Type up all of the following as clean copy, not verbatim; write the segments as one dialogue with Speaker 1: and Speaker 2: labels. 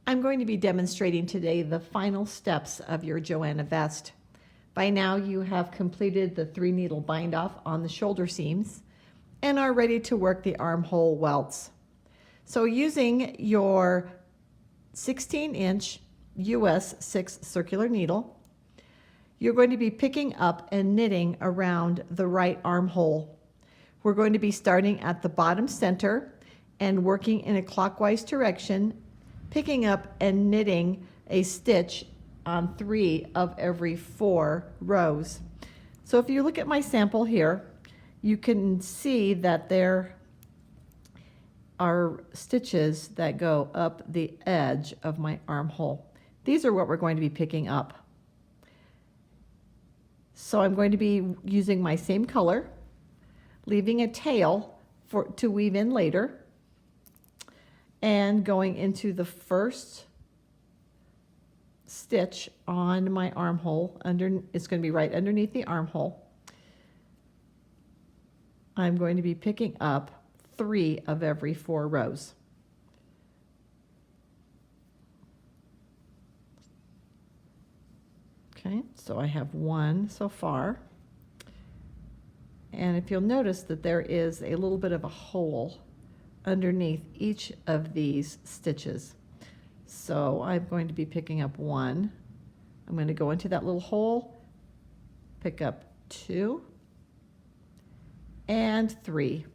Speaker 1: I'm going to be demonstrating today the final steps of your Johanna vest. By now you have completed the 3-needle bind off on the shoulder seams and are ready to work the armhole welts. So using your 16-inch US 6 circular needle, you're going to be picking up and knitting around the right armhole. We're going to be starting at the bottom center and working in a clockwise direction, picking up and knitting a stitch on 3 of every 4 rows. So if you look at my sample here, you can see that there are stitches that go up the edge of my armhole. These are what we're going to be picking up. So I'm going to be using my same color, leaving a tail to weave in later, and going into the first stitch on my armhole. It's going to be right underneath the armhole. I'm going to be picking up 3 of every 4 rows. Okay, so I have 1 so far. And if you'll notice that there is a little bit of a hole underneath each of these stitches. So I'm going to be picking up 1. I'm going to go into that little hole, pick up 2 and 3.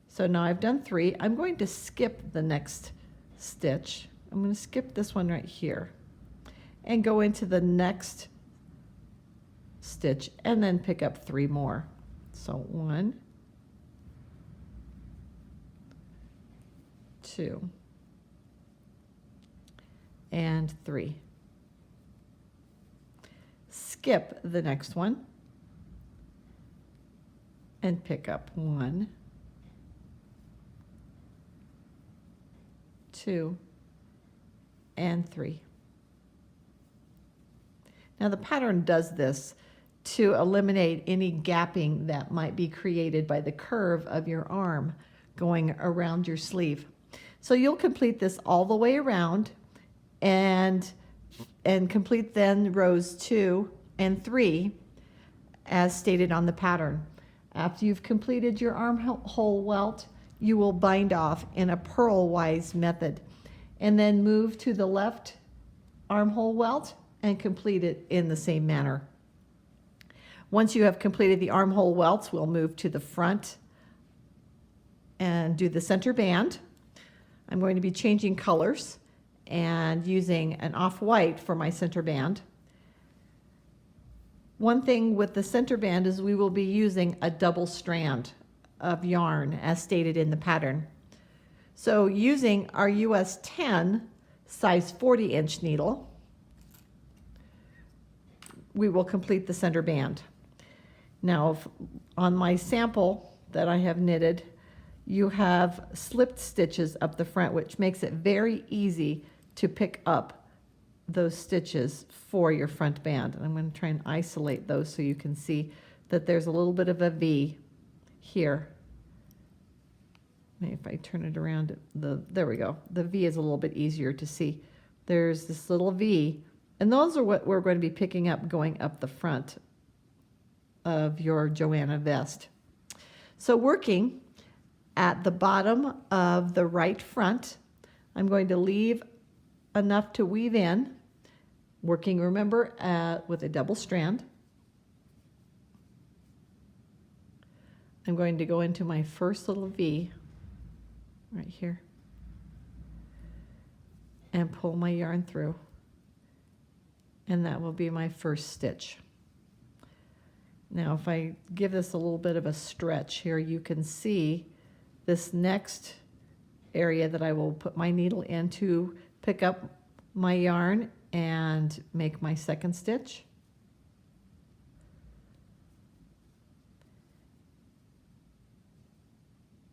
Speaker 1: So now I've done 3. I'm going to skip the next stitch. I'm going to skip this one right here and go into the next stitch and then pick up 3 more. So 1, 2, and 3. Skip the next one and pick up 1, 2, and 3. Now the pattern does this to eliminate any gapping that might be created by the curve of your arm going around your sleeve. So you'll complete this all the way around and complete then rows 2 and 3 as stated on the pattern. After you've completed your armhole welt, you will bind off in a purlwise method and then move to the left armhole welt and complete it in the same manner. Once you have completed the armhole welts, we'll move to the front and do the center band. I'm going to be changing colors and using an off-white for my center band. One thing with the center band is we will be using a double strand of yarn as stated in the pattern. So using our US 10 size 40-inch needle, we will complete the center band. Now on my sample that I have knitted, you have slipped stitches up the front, which makes it very easy to pick up those stitches for your front band. And I'm going to try and isolate those so you can see that there's a little bit of a V here. Maybe if I turn it around, there we go. The V is a little bit easier to see. There's this little V, and those are what we're going to be picking up going up the front of your Johanna vest. So working at the bottom of the right front, I'm going to leave enough to weave in, working, remember, with a double strand. I'm going to go into my first little V right here and pull my yarn through, and that will be my first stitch. Now if I give this a little bit of a stretch here, you can see this next area that I will put my needle in to pick up my yarn and make my second stitch.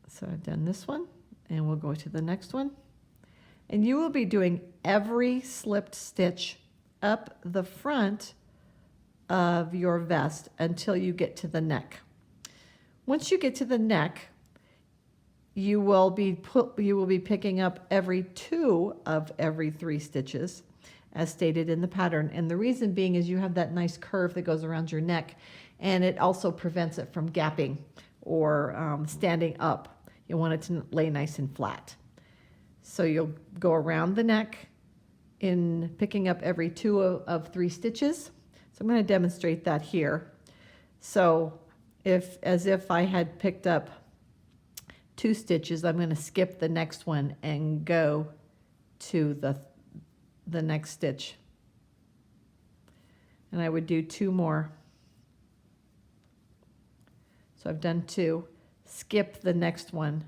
Speaker 1: So I've done this one, and we'll go to the next one. And you will be doing every slipped stitch up the front of your vest until you get to the neck. Once you get to the neck, you will be picking up every 2 of every 3 stitches as stated in the pattern. And the reason being is you have that nice curve that goes around your neck, and it also prevents it from gapping or standing up. You want it to lay nice and flat. So you'll go around the neck in picking up every 2 of 3 stitches. So I'm going to demonstrate that here. So as if I had picked up 2 stitches, I'm going to skip the next one and go to the next stitch. And I would do 2 more. So I've done 2, skip the next one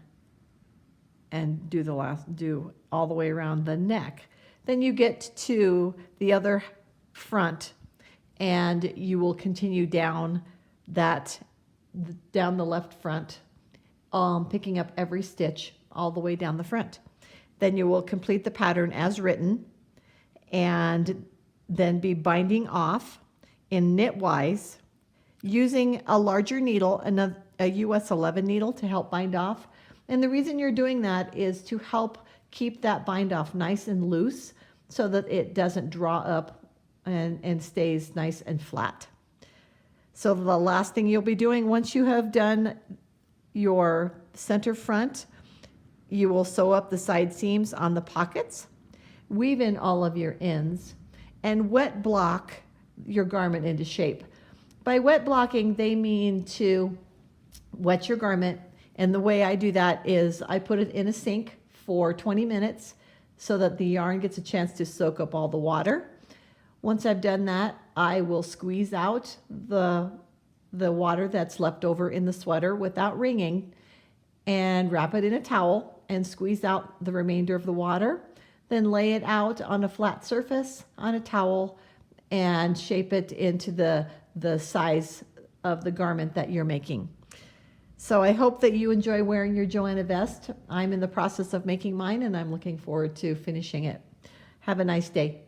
Speaker 1: and do all the way around the neck. Then you get to the other front and you will continue down the left front, picking up every stitch all the way down the front. Then you will complete the pattern as written and then be binding off in knitwise using a larger needle, a US 11 needle to help bind off. And the reason you're doing that is to help keep that bind off nice and loose so that it doesn't draw up and stays nice and flat. So the last thing you'll be doing once you have done your center front, you will sew up the side seams on the pockets, weave in all of your ends, and wet block your garment into shape. By wet blocking, they mean to wet your garment, and the way I do that is I put it in a sink for 20 minutes so that the yarn gets a chance to soak up all the water. Once I've done that, I will squeeze out the water that's left over in the sweater without wringing and wrap it in a towel and squeeze out the remainder of the water. Then lay it out on a flat surface on a towel and shape it into the size of the garment that you're making. So I hope that you enjoy wearing your Johanna vest. I'm in the process of making mine and I'm looking forward to finishing it. Have a nice day.